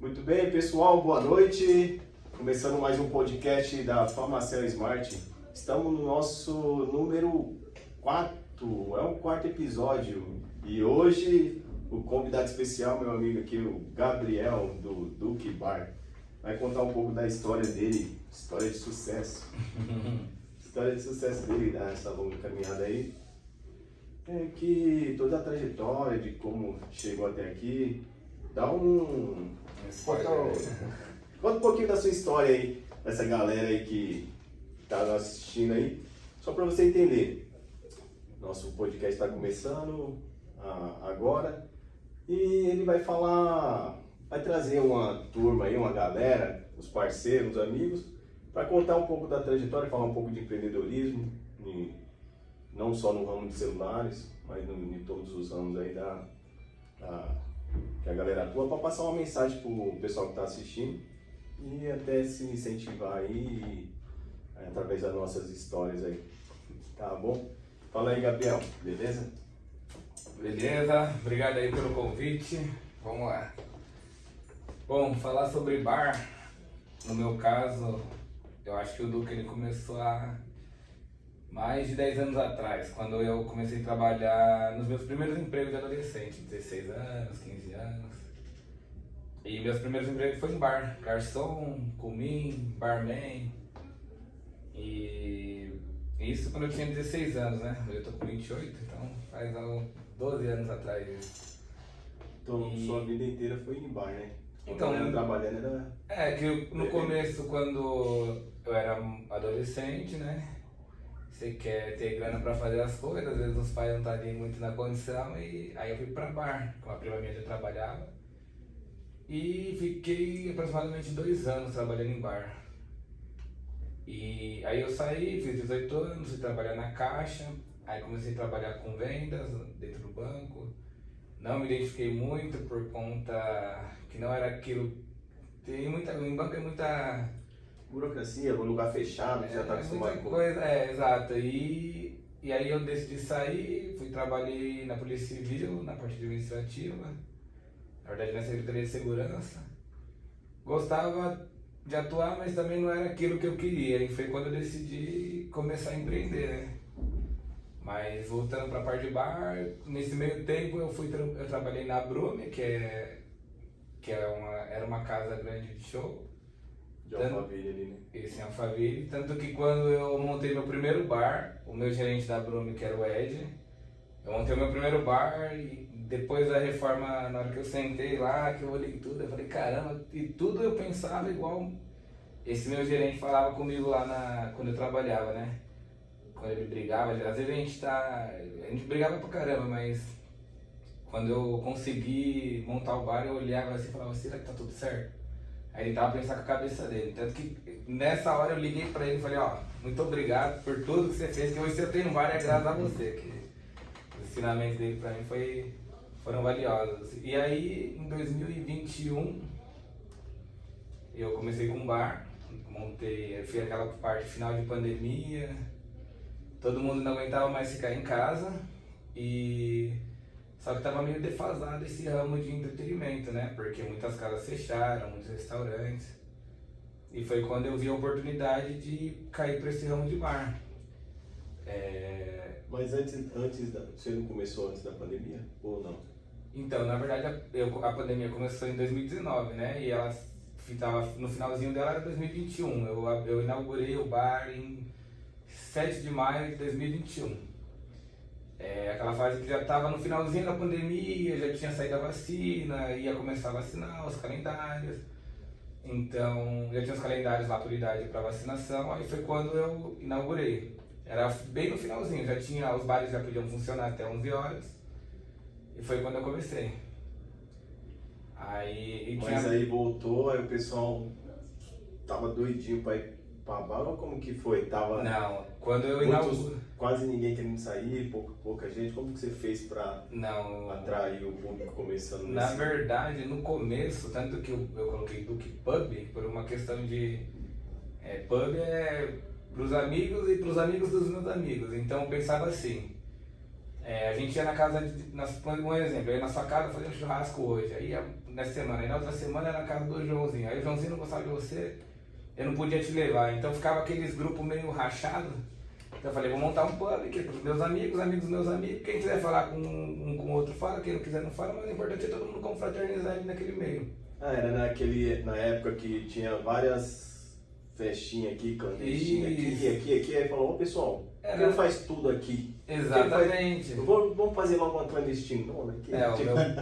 Muito bem, pessoal, boa noite. Começando mais um podcast da Famacel Smart. Estamos no nosso número 4, é o quarto episódio. E hoje o convidado especial, meu amigo aqui, o Gabriel, do Duke Bar, vai contar um pouco da história dele, história de sucesso. História de sucesso dele, nessa longa caminhada aí. Que toda a trajetória de como chegou até aqui. Dá conta um pouquinho da sua história aí, dessa galera aí que tá assistindo aí, só para você entender. Nosso podcast está começando agora e ele vai trazer uma turma aí, uma galera, os parceiros, os amigos, para contar um pouco da trajetória, falar um pouco de empreendedorismo, não só no ramo de celulares, mas em todos os ramos aí que a galera atua, para passar uma mensagem pro pessoal que está assistindo e até se incentivar aí através das nossas histórias aí. Tá bom? Fala aí, Gabriel, beleza? Beleza, obrigado aí pelo convite. Vamos lá. Bom, falar sobre bar, no meu caso, eu acho que o Duque ele começou há mais de 10 anos atrás, quando eu comecei a trabalhar nos meus primeiros empregos de adolescente, 16 anos, 15 anos. E meus primeiros empregos foi em bar, garçom, comim, barman. E isso quando eu tinha 16 anos, né? Eu tô com 28, então faz 12 anos atrás isso. Então, sua vida inteira foi em bar, né? Então, trabalhando era... que no começo, quando eu era adolescente, né? Você quer ter grana pra fazer as coisas, às vezes os pais não estão ali muito na condição, e aí eu fui pra bar, com a prima minha já trabalhava. E fiquei aproximadamente 2 anos trabalhando em bar. E aí eu saí, fiz 18 anos, fui trabalhar na caixa, aí comecei a trabalhar com vendas dentro do banco. Não me identifiquei muito por conta que não era aquilo. Em banco é muita burocracia, um lugar fechado, já tá acostumado com... coisa, exato. E aí eu decidi sair, trabalhei na Polícia Civil, na parte administrativa, na verdade na Secretaria de Segurança. Gostava de atuar, mas também não era aquilo que eu queria, e foi quando eu decidi começar a empreender, né? Mas voltando para a parte de bar, nesse meio tempo eu trabalhei na Brume, era uma casa grande de show. De Alphaville ali, né? Isso, em Alphaville. Tanto que quando eu montei meu primeiro bar, o meu gerente da Brume, que era o Ed, eu montei o meu primeiro bar e depois da reforma, na hora que eu sentei lá, que eu olhei tudo, eu falei, caramba, e tudo eu pensava igual esse meu gerente falava comigo lá quando eu trabalhava, né? Quando ele brigava, às vezes a gente brigava pra caramba, mas quando eu consegui montar o bar, eu olhava assim e falava, será que tá tudo certo? Aí ele tava pensando com a cabeça dele. Tanto que nessa hora eu liguei pra ele e falei, muito obrigado por tudo que você fez, que hoje eu tenho um bar é graças a você. Que os ensinamentos dele pra mim foram valiosos. E aí em 2021 eu comecei com um bar, eu fiz aquela parte final de pandemia, todo mundo não aguentava mais ficar em casa, só que estava meio defasado esse ramo de entretenimento, né? Porque muitas casas fecharam, muitos restaurantes. E foi quando eu vi a oportunidade de cair para esse ramo de bar. Mas você não começou antes da pandemia ou não? Então, na verdade, a pandemia começou em 2019, né? E ela estava no finalzinho dela, era 2021. Eu inaugurei o bar em 7 de maio de 2021. Aquela fase que já estava no finalzinho da pandemia, já tinha saído a vacina, ia começar a vacinar, os calendários. Então, já tinha os calendários lá por idade para vacinação, aí foi quando eu inaugurei. Era bem no finalzinho, os bares já podiam funcionar até 11 horas, e foi quando eu comecei. Mas aí voltou, aí o pessoal tava doidinho para ir pra bar, ou como que foi? Não, quando eu inaugurei... Quase ninguém querendo sair, pouca gente. Como que você fez para atrair o público começando Na verdade, no começo, tanto que eu coloquei Duke Pub, por uma questão de... pub é pros amigos e pros amigos dos meus amigos. Então eu pensava assim, a gente ia na casa, um exemplo, eu ia na sua casa fazer um churrasco hoje. Aí nessa semana. Aí na outra semana era na casa do Joãozinho. Aí o Joãozinho não gostava de você, eu não podia te levar. Então ficava aqueles grupos meio rachados. Então eu falei, vou montar um pub que é para os meus amigos, amigos dos meus amigos. Quem quiser falar com um com o outro, fala. Quem não quiser, não fala. Mas o importante é todo mundo confraternizar ali naquele meio. Era na época que tinha várias festinhas aqui, clandestinas, aqui. Aí falou, ô pessoal, quem faz tudo aqui? Exatamente. Vamos fazer logo uma clandestina. O meu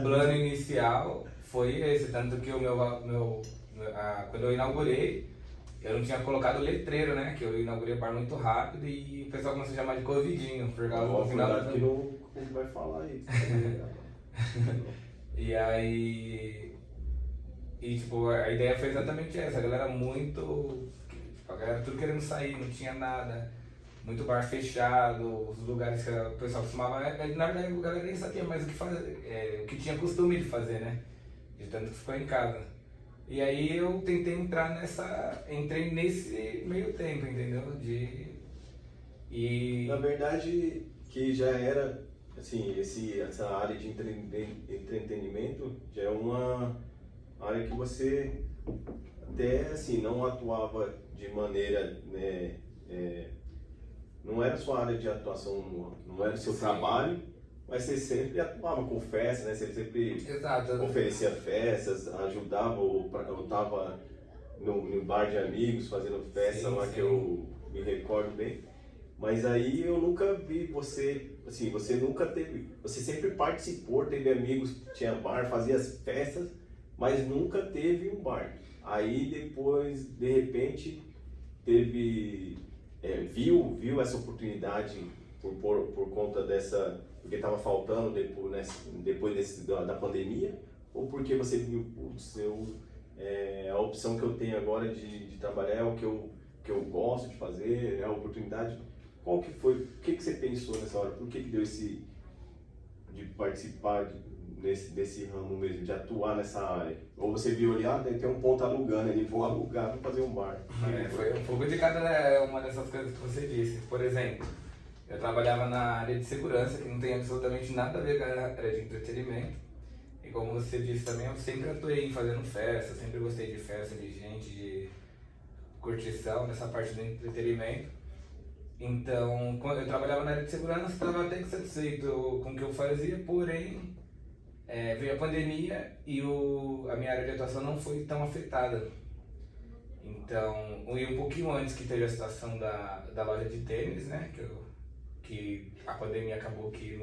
plano inicial foi esse, tanto que quando eu inaugurei, eu não tinha colocado letreiro, né? Que eu inaugurei o bar muito rápido e o pessoal começou a chamar de Covidinho, por causa do final do... que não vai falar isso. E aí... E tipo, a ideia foi exatamente essa, a galera muito... Tipo, a galera tudo querendo sair, não tinha nada. Muito bar fechado, os lugares que o pessoal costumava... Na verdade, a galera nem sabia mais o que fazer, o que tinha costume de fazer, né? De tanto que ficou em casa. E aí eu tentei entrei nesse meio tempo, entendeu? Na verdade, que já era, assim, essa área de entretenimento já é uma área que você até, assim, não atuava de maneira, né, não era sua área de atuação, não era seu trabalho, mas você sempre atuava com festas, né? Você sempre oferecia festas, ajudava, eu estava no bar de amigos fazendo festa lá que eu me recordo bem. Mas aí eu nunca vi você, assim, você nunca teve, você sempre participou, teve amigos, tinha bar, fazia as festas, mas nunca teve um bar. Aí depois, de repente, viu essa oportunidade por conta dessa, porque estava faltando depois da pandemia, ou porque você viu a opção que eu tenho agora de trabalhar é o que eu gosto de fazer, é a oportunidade. Qual que foi, o que você pensou nessa hora? Por que deu de participar desse ramo mesmo, de atuar nessa área? Ou você viu ali, tem um ponto alugando ali, vou alugar, vou fazer um bar. Foi um pouco de cada uma dessas coisas que você disse. Por exemplo, eu trabalhava na área de segurança, que não tem absolutamente nada a ver com a área de entretenimento. E como você disse também, eu sempre atuei em fazendo festa, sempre gostei de festa, de gente, de curtição, nessa parte do entretenimento. Então, quando eu trabalhava na área de segurança, estava até que satisfeito com o que eu fazia, porém, veio a pandemia e a minha área de atuação não foi tão afetada. Então, um pouquinho antes que teve a situação da loja de tênis, né, que a pandemia acabou que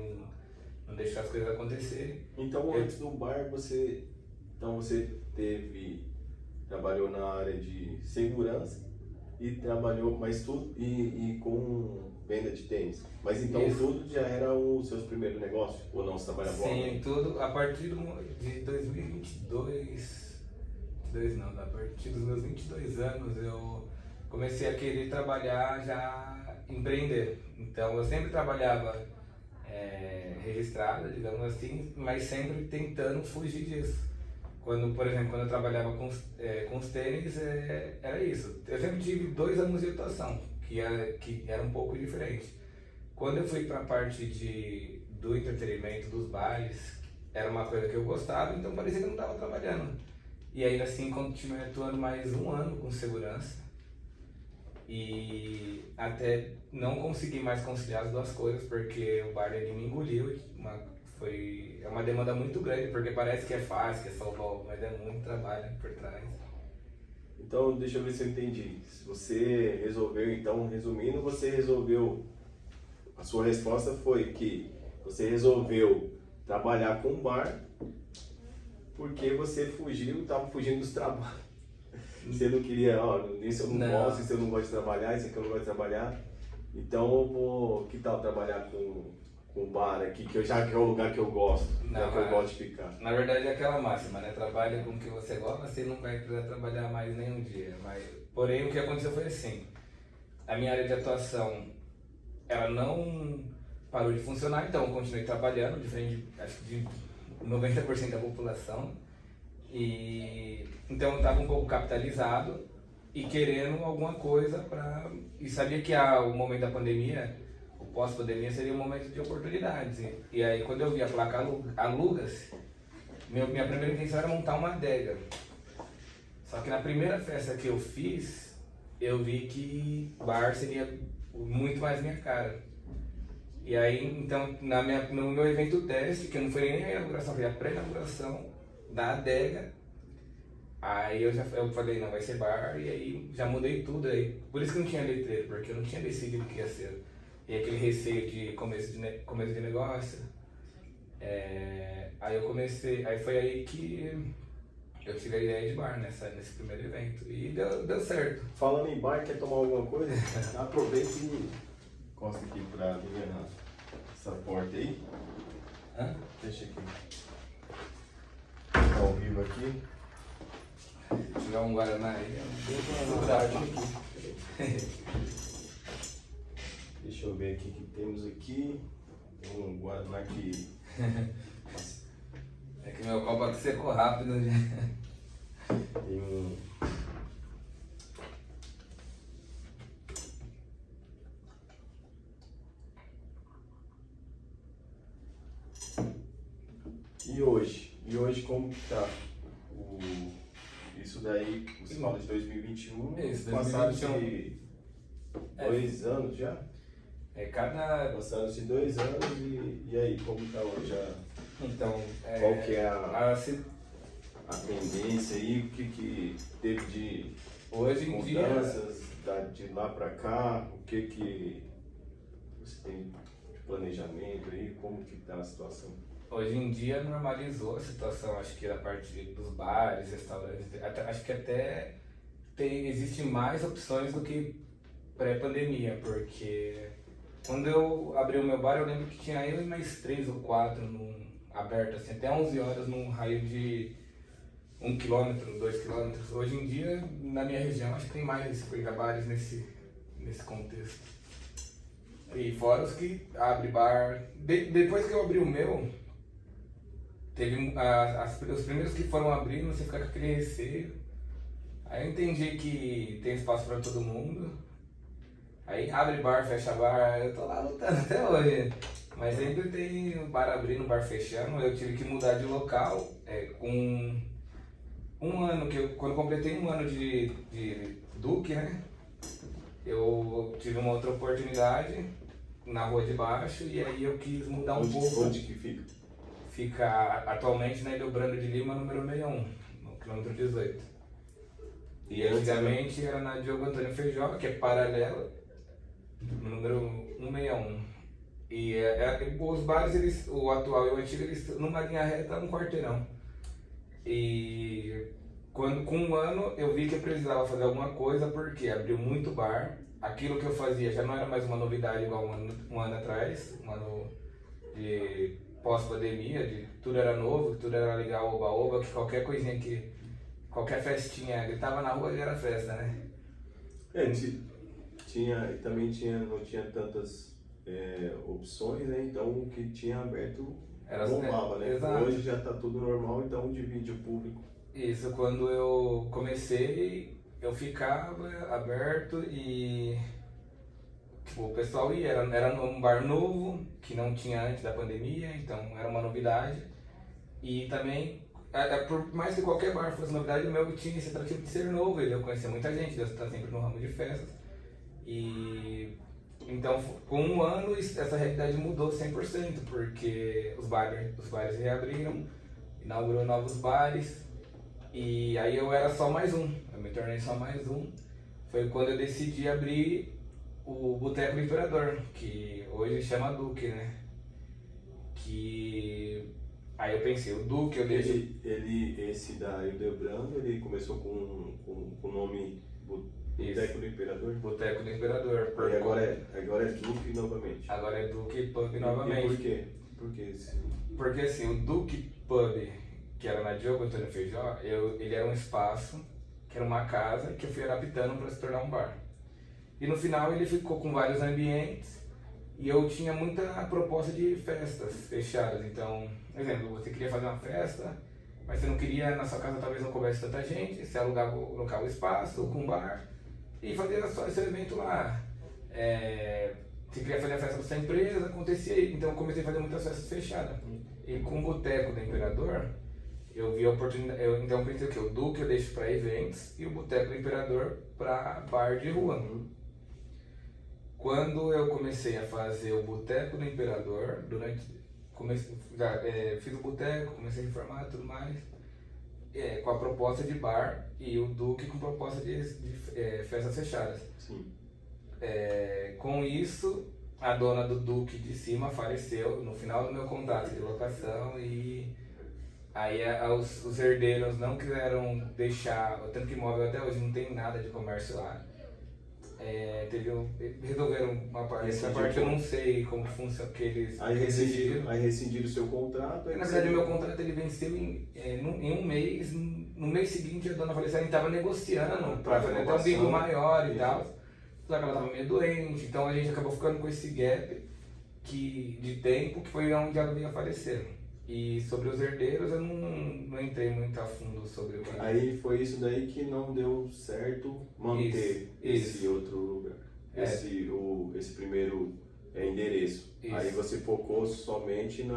não deixou as coisas acontecerem. Então, antes do bar, você trabalhou na área de segurança e trabalhou mais tudo e com venda de tênis. Mas então Isso. Tudo já era os seus primeiros negócios? Ou não, você trabalhava? Sim, tudo a partir de 2022, a partir dos meus 22 anos eu comecei a querer trabalhar, já empreender. Então eu sempre trabalhava registrado, digamos assim, mas sempre tentando fugir disso. Por exemplo, quando eu trabalhava com os tênis, era isso. Eu sempre tive 2 anos de atuação, que era um pouco diferente. Quando eu fui para a parte do entretenimento, dos bailes, era uma coisa que eu gostava, então parecia que eu não estava trabalhando. E ainda assim continuei atuando mais 1 ano com segurança. E até não consegui mais conciliar as duas coisas, porque o bar ele me engoliu. É uma demanda muito grande, porque parece que é fácil, que é só o golpe, mas é muito trabalho por trás. Então, deixa eu ver se eu entendi. Você resolveu, então, resumindo, você resolveu, a sua resposta foi que você resolveu trabalhar com bar porque você estava fugindo dos trabalhos. Você não queria, isso eu não gosto, isso eu não gosto de trabalhar, isso aqui eu não gosto de trabalhar. Então, que tal trabalhar com bar aqui, que é o lugar que eu gosto, que eu gosto de ficar. Na verdade é aquela máxima, né? Trabalha com o que você gosta, você não vai precisar trabalhar mais nenhum dia. Porém, o que aconteceu foi assim, a minha área de atuação, ela não parou de funcionar, então eu continuei trabalhando, diferente acho que de 90% da população. Então eu estava um pouco capitalizado e querendo alguma coisa e sabia que o momento da pandemia, o pós-pandemia, seria um momento de oportunidades. E aí quando eu vi a placa aluga-se, minha primeira intenção era montar uma adega. Só que na primeira festa que eu fiz, eu vi que bar seria muito mais minha cara. E aí, então, no meu evento teste, que não foi nem a inauguração, foi a pré-inauguração da adega, aí eu falei, não, vai ser bar, e aí já mudei tudo. Aí, por isso que não tinha letreiro, porque eu não tinha decidido o que ia ser. E aquele receio de começo de negócio. Aí eu comecei, aí foi aí que eu tive a ideia de bar nesse primeiro evento. E deu certo. Falando em bar, quer tomar alguma coisa? Aproveita e encosta aqui pra aliviar essa porta aí. Hã? Deixa aqui. Tá ao vivo aqui. Se tiver um Guaraná aí, Boa tarde aqui. Deixa eu ver aqui o que temos aqui. Tem um Guaraná aqui. É que meu copo aqui secou rápido, né? Tem um. E hoje? E hoje como que tá? Isso daí, você fala de 2021, Isso, passaram-se 2021. 2 anos já? Passaram-se 2 anos e aí, como tá hoje? Então, Qual que é a tendência aí? O que teve de hoje em dia, mudanças de lá para cá? O que você tem de planejamento aí? Como que tá a situação? hoje em dia normalizou a situação, acho que da parte dos bares, restaurantes, acho que até existe mais opções do que pré-pandemia, porque quando eu abri o meu bar, eu lembro que tinha eu e mais 3 ou 4 aberto, assim, até 11 horas num raio de 1 quilômetro, 2 quilômetros. Hoje em dia, na minha região, acho que tem mais de 50 bares nesse contexto. E fora os que abrem bar. Depois que eu abri o meu, teve os primeiros que foram abrindo, você fica com aquele receio. Aí eu entendi que tem espaço para todo mundo. Aí abre bar, fecha bar, eu tô lá lutando até hoje. Mas sempre tem bar abrindo, bar fechando. Eu tive que mudar de local com um ano, quando eu completei 1 ano de Duque, né? Eu tive uma outra oportunidade na Rua de Baixo e aí eu quis mudar um pouco. Onde que fica? Fica atualmente na Ildebrando de Lima, número 61, no quilômetro 18. E antigamente era na Diogo Antônio Feijó, que é paralela, no número 161. E os bares, o atual e o antigo, eles numa linha reta, um quarteirão. E com 1 ano eu vi que eu precisava fazer alguma coisa porque abriu muito bar. Aquilo que eu fazia já não era mais uma novidade igual um ano atrás, um ano de pós-pandemia, de tudo era novo, tudo era ligar oba-oba, que qualquer coisinha qualquer festinha gritava na rua já era festa, né? Não tinha tantas opções, né? Então o que tinha aberto bombava, né? Exato. Hoje já tá tudo normal, então divide o público. Isso, quando eu comecei, eu ficava aberto e tipo, o pessoal ia, era um bar novo, que não tinha antes da pandemia, então era uma novidade. E também, por mais que qualquer bar fosse novidade, o meu tinha esse atrativo de ser novo, eu conhecia muita gente, eu estava sempre no ramo de festas. E então, com 1 ano, essa realidade mudou 100%, porque os bares reabriram, inaugurou novos bares, e aí eu era só mais um, eu me tornei só mais um. Foi quando eu decidi abrir o Boteco do Imperador, que hoje chama Duque, né? Aí eu pensei, o Duque eu deixo... Esse da Ildebrando, ele começou com o nome Boteco do Imperador? Boteco do Imperador. E agora é Duque novamente. Agora é Duque Pub novamente. E por quê? Porque assim, o Duque Pub, que era na Diogo Antônio Feijó, ele era um espaço, que era uma casa, que eu fui adaptando para se tornar um bar. E no final ele ficou com vários ambientes, e eu tinha muita proposta de festas fechadas. Então, por exemplo, você queria fazer uma festa, mas você não queria, na sua casa talvez não coubesse tanta gente, você alugava o espaço com bar e fazia só esse evento lá. Você queria fazer a festa da sua empresa, acontecia aí. Então eu comecei a fazer muitas festas fechadas. E com o Boteco do Imperador, eu vi a oportunidade, então eu pensei o quê? O Duque eu deixo para eventos e o Boteco do Imperador para bar de rua. Quando eu comecei a fazer o Boteco do Imperador, fiz o boteco, comecei a reformar e tudo mais, com a proposta de bar, e o Duque com proposta de festas fechadas. Sim. Com isso, a dona do Duque de cima faleceu no final do meu contrato de locação, e aí os herdeiros não quiseram deixar, tanto que imóvel até hoje não tem nada de comércio lá. Resolveram uma parte, essa parte eu não sei como que funciona, que eles Aí rescindiram o seu contrato. Na verdade, o meu contrato ele venceu em um mês. No mês seguinte, a dona faleceu, a gente estava negociando para fazer até um bingo maior e tal. Só que ela estava meio doente, então a gente acabou ficando com esse gap de tempo, que foi onde ela veio a falecer. E sobre os herdeiros, eu não entrei muito a fundo sobre o que... Aí foi isso daí que não deu certo manter esse outro lugar, esse primeiro endereço. Isso. Aí você focou somente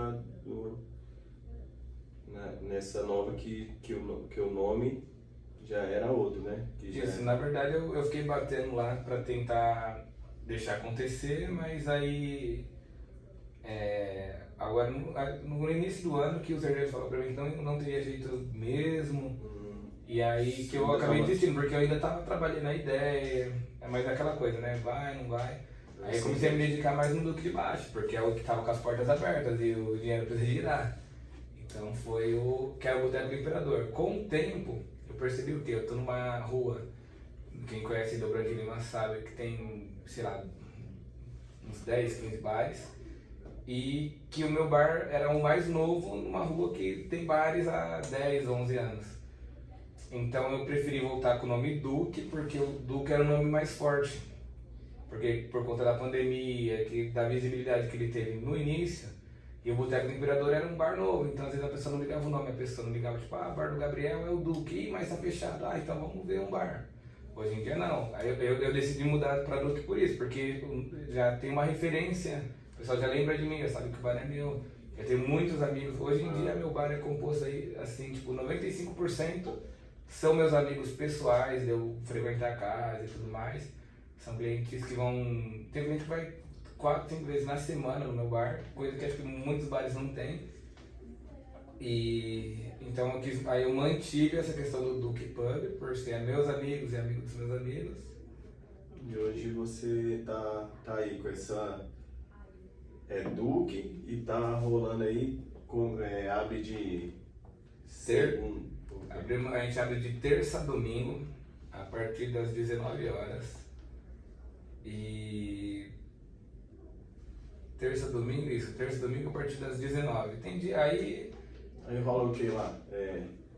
nessa nova que o nome já era outro, né? Na verdade eu fiquei batendo lá para tentar deixar acontecer, mas aí agora no início do ano que os herdeiros falaram para mim que não teria jeito mesmo, e aí que eu acabei desistindo, porque eu ainda estava trabalhando na ideia, mas aquela coisa, né? Vai, não vai. Aí eu comecei a me dedicar mais no Duque de Baixo, porque é o que estava com as portas abertas e o dinheiro precisa girar. Então foi que era o Boteco do Imperador. Com o tempo, eu percebi o quê? Eu tô numa rua, quem conhece Dobrão de Lima sabe que tem, sei lá, uns 10, 15 bares, e que o meu bar era o mais novo numa rua que tem bares há 10, 11 anos. Então eu preferi voltar com o nome Duque, porque o Duque era o nome mais forte. Porque por conta da pandemia, da visibilidade que ele teve no início, e o Boteco do Imperador era um bar novo, então às vezes a pessoa não ligava o nome, a pessoa não ligava tipo, bar do Gabriel é o Duque, mas tá fechado, então vamos ver um bar. Hoje em dia não, aí eu decidi mudar para Duque por isso, porque já tem uma referência, o pessoal já lembra de mim, já sabe que o bar é meu, eu tenho muitos amigos, hoje em dia meu bar é composto aí, assim, tipo 95% são meus amigos pessoais, de eu frequentar a casa e tudo mais, são clientes que tem cliente que vai 4, 5 vezes na semana no meu bar, coisa que acho que muitos bares não tem. E então aí eu mantive essa questão do Duque Pub, por ser meus amigos e amigos dos meus amigos. E hoje você tá aí com essa Duque e tá rolando aí, abre de a gente abre de terça a domingo, a partir das 19 horas. E terça, domingo a partir das 19. Tem dia aí rola o que lá?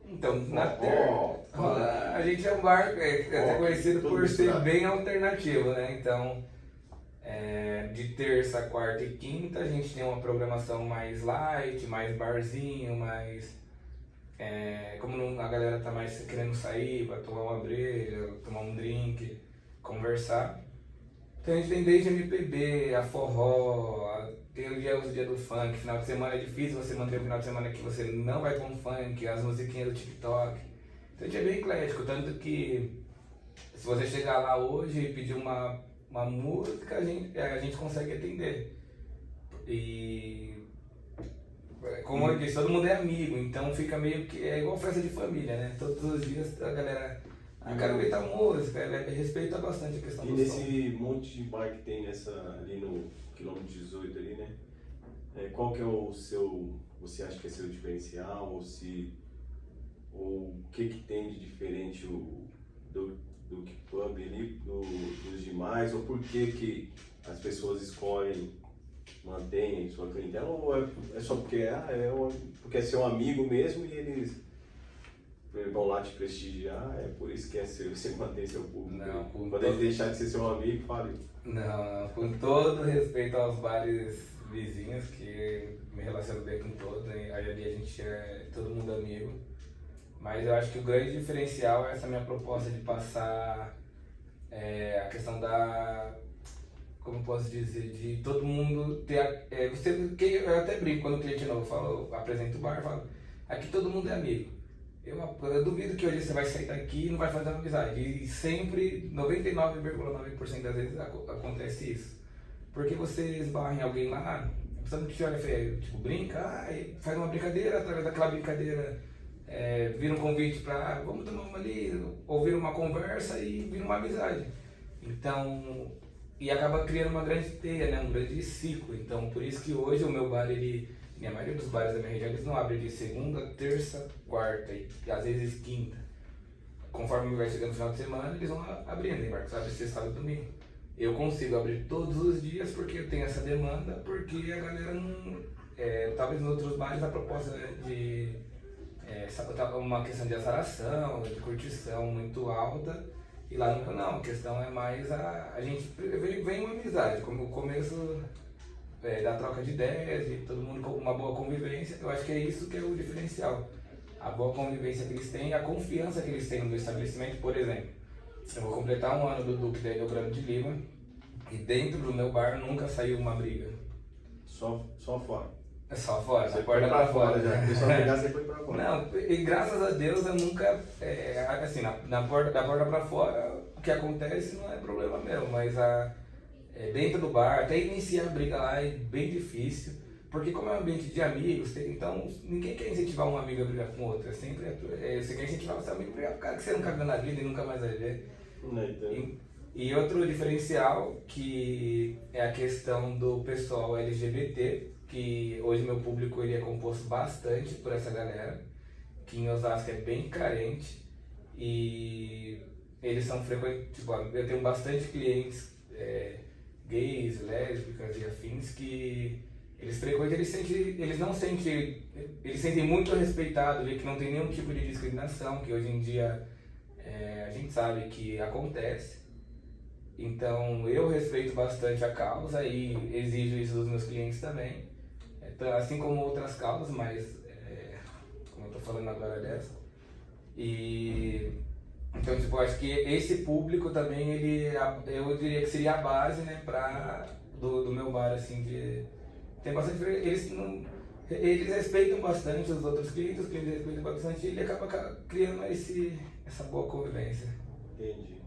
Então, na terça, a gente é um bar até conhecido por ser bem alternativo, né? Então, de terça, quarta e quinta a gente tem uma programação mais light, mais barzinho, mais... como a galera tá mais querendo sair para tomar uma breja, tomar um drink, conversar. Então a gente tem desde MPB, a forró, tem o dia do funk, final de semana é difícil você manter o final de semana que você não vai com funk, as musiquinhas do TikTok. Então a gente é bem eclético, tanto que se você chegar lá hoje e pedir uma música, a gente consegue atender. E como eu disse, todo mundo é amigo, então fica meio que igual festa de família, né? Todos os dias a galera... quero ouvir tal música, respeita bastante a questão do som. E nesse monte de bar que tem ali no quilômetro 18 ali, né? Qual que é o seu, você acha que é seu diferencial, ou o que tem de diferente do Pub ali, dos demais, ou por que as pessoas escolhem, mantêm sua clientela, ou é só porque porque é seu amigo mesmo e eles vão lá te prestigiar, é por isso que você mantém seu público? Não, quando ele deixar de ser seu amigo, fale. Não, com todo respeito aos bares vizinhos, que me relaciono bem com todos, aí ali a gente é todo mundo amigo, mas eu acho que o grande diferencial é essa minha proposta de passar a questão como posso dizer, de todo mundo ter, eu até brinco quando o cliente novo fala, eu apresento o bar, falo, aqui todo mundo é amigo. Eu duvido que hoje você vai sair daqui e não vai fazer uma amizade. E sempre, 99,9% das vezes acontece isso. Porque você esbarra em alguém lá, você não te olha feio, tipo, brinca, e faz uma brincadeira, através daquela brincadeira vira um convite para vamos tomar uma ali, ouvir uma conversa e vira uma amizade. Então, e acaba criando uma grande teia, né? Um grande ciclo. Então, por isso que hoje o meu bar, a maioria dos bares da minha região, eles não abrem de segunda, terça, quarta e às vezes quinta. Conforme vai chegando no final de semana, eles vão abrindo, embarque, sabe? Sexta, sábado e domingo. Eu consigo abrir todos os dias porque eu tenho essa demanda, porque a galera não... talvez nos outros bares a proposta de... uma questão de azaração, de curtição muito alta, e lá no meu não, a questão é mais a gente vem uma amizade, como o começo da troca de ideias, de todo mundo com uma boa convivência. Eu acho que é isso que é o diferencial, a boa convivência que eles têm, a confiança que eles têm no meu estabelecimento. Por exemplo, eu vou completar um ano do Duque da Ilha Grande de Lima, e dentro do meu bar nunca saiu uma briga. Só fora. É só fora, Você porta pra fora. Já. O pessoal pegar, você põe pra fora. Não, e graças a Deus eu nunca, assim, da porta pra fora, o que acontece não é problema meu, mas dentro do bar, até iniciar a briga lá é bem difícil, porque como é um ambiente de amigos, então ninguém quer incentivar um amigo a brigar com outro, sempre você quer incentivar o seu amigo a brigar com o cara que você nunca viu na vida e nunca mais vai ver. E outro diferencial que é a questão do pessoal LGBT, que hoje meu público ele é composto bastante por essa galera, que em Osasco é bem carente, e eles são frequentes, tipo, eu tenho bastante clientes gays, lésbicas e afins que eles frequentam, eles sentem muito respeitados, que não tem nenhum tipo de discriminação, que hoje em dia a gente sabe que acontece. Então eu respeito bastante a causa e exijo isso dos meus clientes também, assim como outras causas, mas como eu tô falando agora dessa. E então, tipo, acho que esse público também, eu diria que seria a base, né, do meu bar, assim, tem bastante, eles respeitam bastante os outros clientes, os clientes respeitam bastante, e ele acaba criando essa boa convivência. Entendi.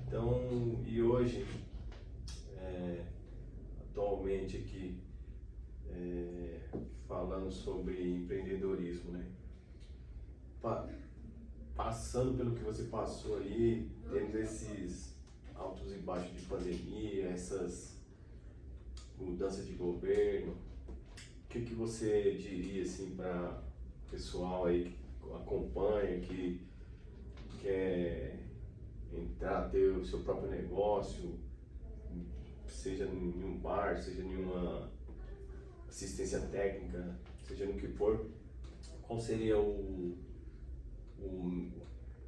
Então, e hoje, atualmente aqui, falando sobre empreendedorismo, né? Passando pelo que você passou aí, tendo esses altos e baixos de pandemia, essas mudanças de governo, o que você diria assim para o pessoal aí que acompanha, que quer entrar, ter o seu próprio negócio, seja em um bar, seja em uma assistência técnica, seja no que for, qual seria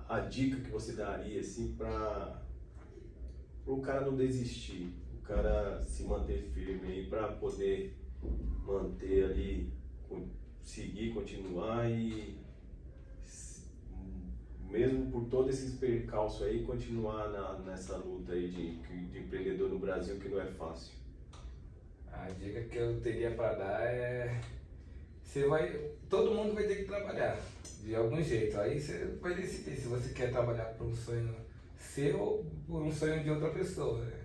a dica que você daria assim para o cara não desistir, o cara se manter firme aí para poder manter ali, seguir, continuar e mesmo por todos esses percalços aí, continuar nessa luta aí de empreendedor no Brasil, que não é fácil? A dica que eu teria para dar todo mundo vai ter que trabalhar de algum jeito. Aí você vai decidir se você quer trabalhar por um sonho seu ou por um sonho de outra pessoa, né?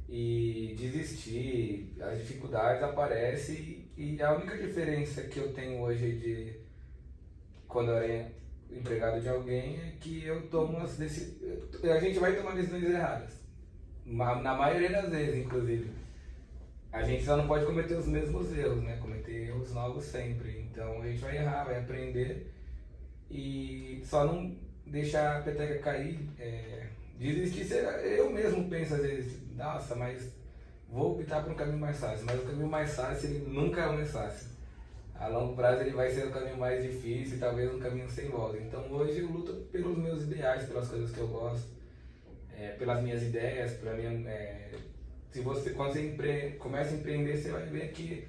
E desistir, as dificuldades aparecem, e a única diferença que eu tenho hoje de quando eu era empregado de alguém é que eu tomo a gente vai tomar decisões erradas, na maioria das vezes, inclusive. A gente só não pode cometer os mesmos erros, né? Cometer erros novos sempre. Então a gente vai errar, vai aprender e só não deixar a peteca cair. Desistir, eu mesmo penso às vezes, nossa, mas vou optar por um caminho mais fácil. Mas o caminho mais fácil, ele nunca é o mais fácil. A longo prazo ele vai ser o caminho mais difícil e talvez um caminho sem volta. Então hoje eu luto pelos meus ideais, pelas coisas que eu gosto, pelas minhas ideias, quando você começa a empreender, você vai ver que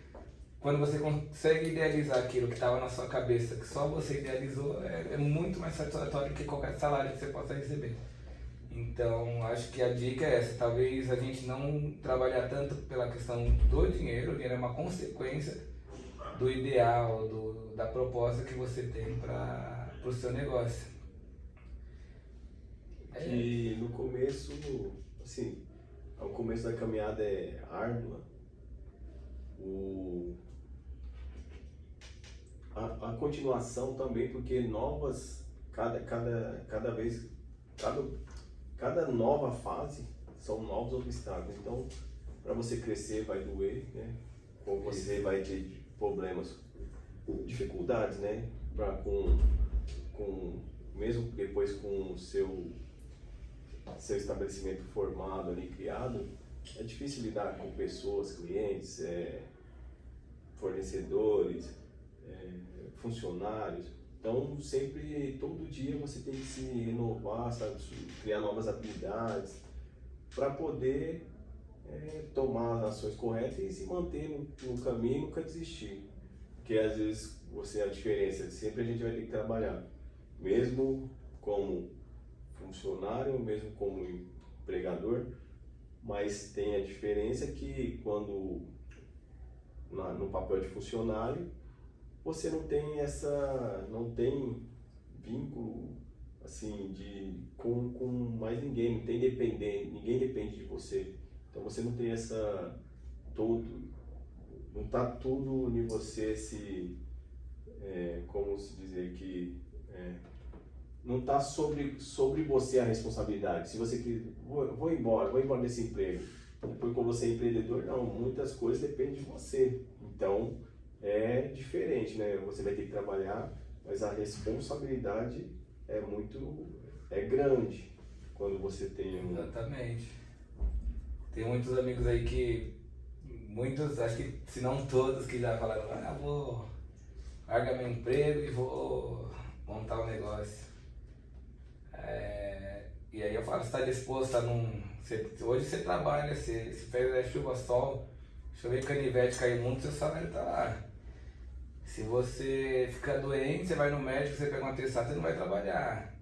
quando você consegue idealizar aquilo que estava na sua cabeça, que só você idealizou, é muito mais satisfatório que qualquer salário que você possa receber. Então, acho que a dica é essa, talvez a gente não trabalhar tanto pela questão do dinheiro, o dinheiro é uma consequência do ideal, da proposta que você tem para pro seu negócio. Que no começo, assim, o começo da caminhada é árdua. A continuação também, porque cada nova fase são novos obstáculos. Então, para você crescer vai doer, né? Ou você vai ter problemas, dificuldades, né? Mesmo depois com o seu estabelecimento formado ali, criado, é difícil lidar com pessoas, clientes, fornecedores, funcionários. Então, sempre, todo dia você tem que se renovar, sabe? Criar novas habilidades para poder tomar as ações corretas e se manter no caminho e nunca desistir. Porque às vezes a diferença, sempre a gente vai ter que trabalhar, mesmo como funcionário, mesmo como empregador, mas tem a diferença que quando no papel de funcionário você não tem vínculo assim com mais ninguém, ninguém depende de você. Então você não tem não está tudo em você como se dizer que não está sobre você a responsabilidade. Se você vou embora desse emprego, depois quando você é empreendedor, não, muitas coisas dependem de você. Então é diferente, né? Você vai ter que trabalhar, mas a responsabilidade é grande quando você tem Exatamente. Tem muitos amigos aí acho que se não todos, que já falaram, vou largar meu emprego e vou montar um negócio. E aí eu falo, você está disposto a hoje você trabalha, se fez chuva, sol, chover canivete, cair muito, seu salário está lá. Se você ficar doente, você vai no médico, você pega um atestado, você não vai trabalhar.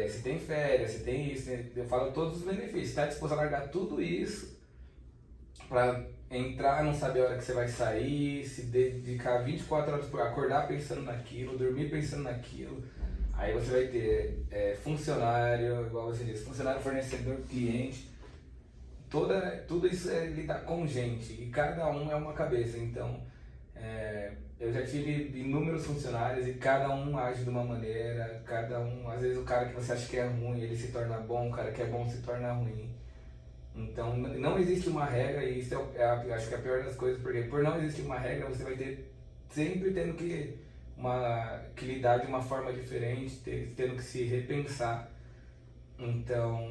Se tem férias, se tem isso, eu falo todos os benefícios. Está disposto a largar tudo isso para entrar, não saber a hora que você vai sair, se dedicar 24 horas por acordar pensando naquilo, dormir pensando naquilo. Aí você vai ter funcionário, igual você disse, funcionário, fornecedor, cliente. Tudo isso é lidar com gente e cada um é uma cabeça. Então, eu já tive inúmeros funcionários e cada um age de uma maneira, às vezes o cara que você acha que é ruim, ele se torna bom, o cara que é bom se torna ruim. Então, não existe uma regra e isso acho que é a pior das coisas, porque por não existir uma regra, você vai sempre tendo que lidar de uma forma diferente, tendo que se repensar. Então,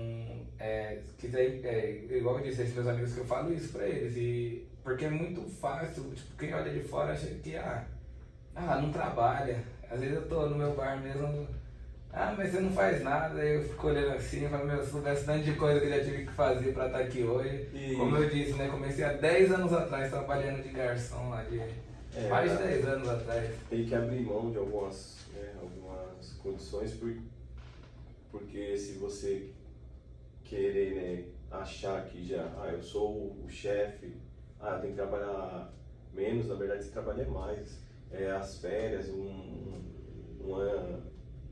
igual eu disse, esses meus amigos que eu falo isso pra eles, porque é muito fácil, tipo, quem olha de fora acha que, não trabalha. Às vezes eu tô no meu bar mesmo, mas você não faz nada, aí eu fico olhando assim, eu falo, se soubesse tanto de coisa que eu já tive que fazer pra estar aqui hoje. Como eu disse, né, comecei há 10 anos atrás trabalhando de garçom lá, mais de 10 anos atrás. Tem que abrir mão de algumas condições, porque se você querer, né, achar que eu sou o chefe, eu tenho que trabalhar menos, na verdade você trabalha mais. As férias, uma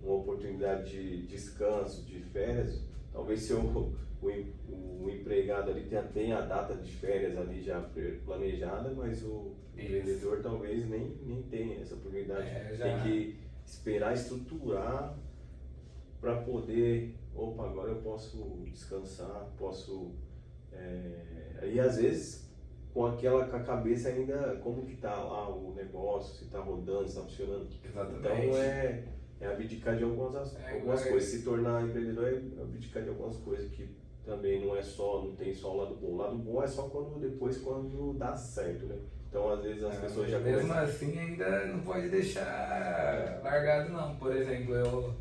oportunidade de descanso, de férias, talvez o empregado ali tenha a data de férias ali já planejada, mas o empreendedor talvez nem tenha essa oportunidade. Tem que esperar estruturar para poder, agora eu posso descansar, e às vezes com a cabeça ainda, como que tá lá o negócio, se tá rodando, se tá funcionando. Exatamente. Então é abdicar de algumas coisas. Se tornar empreendedor é abdicar de algumas coisas que também não tem só o lado bom. O lado bom é só quando dá certo, né? Então às vezes as pessoas já mesmo começam... assim ainda não pode deixar largado não. Por exemplo,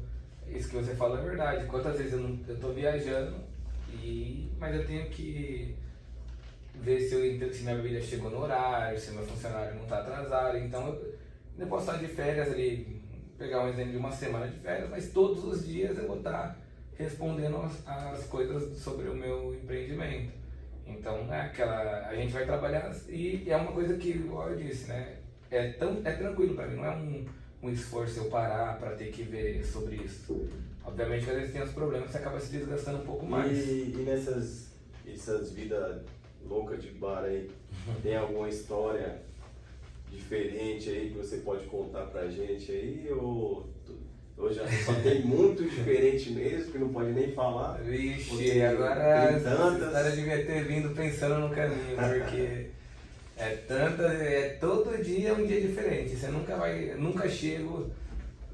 isso que você falou é verdade. Quantas vezes eu tô viajando, mas eu tenho que ver se minha bebida chegou no horário, se meu funcionário não está atrasado. Então eu posso estar de férias ali, pegar um exemplo de uma semana de férias, mas todos os dias eu vou estar respondendo as coisas sobre o meu empreendimento. Então a gente vai trabalhar e é uma coisa que, igual eu disse, né? É tranquilo para mim, não é um esforço eu parar pra ter que ver sobre isso. Obviamente que às vezes tem os problemas, você acaba se desgastando um pouco mais. E essas vidas loucas de bar aí, tem alguma história diferente aí que você pode contar pra gente aí? Ou já só tem muito diferente mesmo, que não pode nem falar? Vixe, agora essa história devia ter vindo pensando no caminho, porque todo dia é um dia diferente. Você nunca chego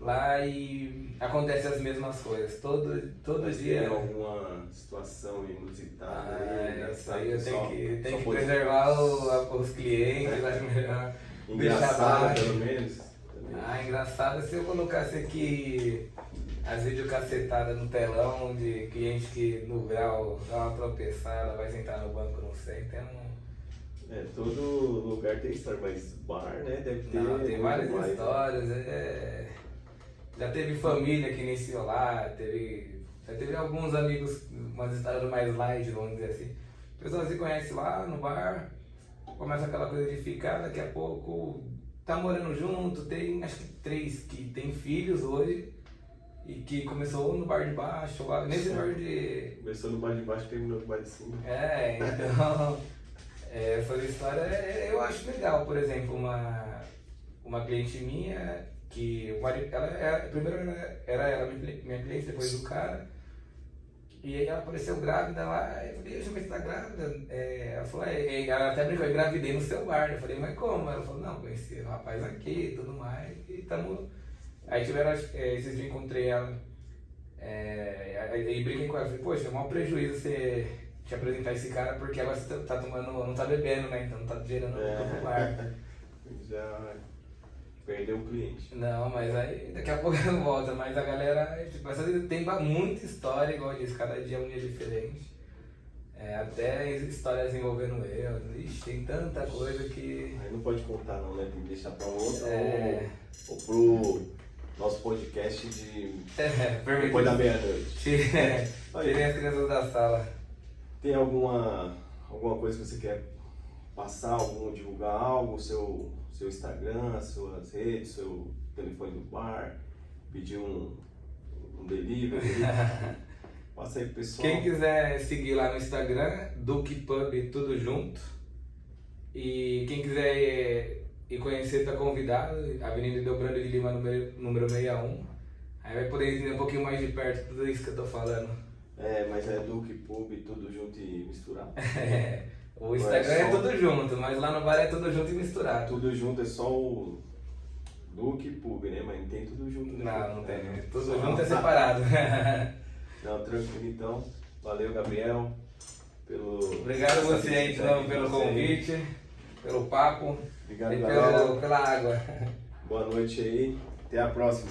lá e acontece as mesmas coisas. Todo dia. Tem alguma situação inusitada aí? Isso aí eu tenho que preservar os clientes, acho melhor. Engraçada, pelo menos. Engraçado se eu colocasse aqui as videocacetadas no telão de cliente que no grau dá uma tropeçada, vai sentar no banco, não sei, então... Todo lugar tem história, mas bar, né, deve ter... Não, tem várias histórias, já teve família que iniciou lá, já teve alguns amigos, umas histórias mais light, vamos dizer assim. Pessoas se conhecem lá no bar, começa aquela coisa de ficar, daqui a pouco... Tá morando junto, tem acho que 3 que tem filhos hoje e que começou no bar de baixo, lá nesse bar de... Começou no bar de baixo e terminou no bar de cima. Então, essa história eu acho legal. Por exemplo, uma cliente minha, que o marido, primeiro era ela minha cliente, depois o cara. E aí ela apareceu grávida lá, eu falei, mas você tá grávida? Ela falou, ela até brincou, eu engravidei no seu bar. Eu falei, mas como? Ela falou, não, conheci o rapaz aqui e tudo mais, e tamo... Aí tiveram, esses dias eu encontrei ela, e brinquei com ela, falei, poxa, é um mau prejuízo você te apresentar esse cara, porque agora você tá tomando, não tá bebendo, né, então não tá gerando no bar. Já... Perdeu o cliente. Não, mas aí daqui a pouco não volta, mas a galera, tipo, tem muita história, igual eu disse, cada dia é um dia diferente. Até histórias envolvendo eu, ixi, tem tanta coisa que... Aí não pode contar não, né? Tem que deixar pra outra ou pro nosso podcast de depois da meia-noite. Tirem as crianças da sala. Tem alguma coisa que você quer passar, divulgar algo, seu Instagram, suas redes, seu telefone do bar, pedir um delivery, passa aí pro pessoal. Quem quiser seguir lá no Instagram, Duke Pub tudo junto, e quem quiser ir conhecer, tá convidado, Avenida Delbrando de Lima, número 61, aí vai poder entender um pouquinho mais de perto tudo isso que eu tô falando. Mas é Duke Pub tudo junto e misturado. O Instagram é tudo junto, mas lá no bar é tudo junto e misturado. Tudo junto é só o Duke Pub, né? Mas não tem tudo junto. Né? Não tem. Tudo junto é separado. Não, tranquilo então. Valeu, Gabriel. Obrigado a você aí de novo pelo convite, pelo papo. Obrigado, e pela água. Boa noite aí. Até a próxima.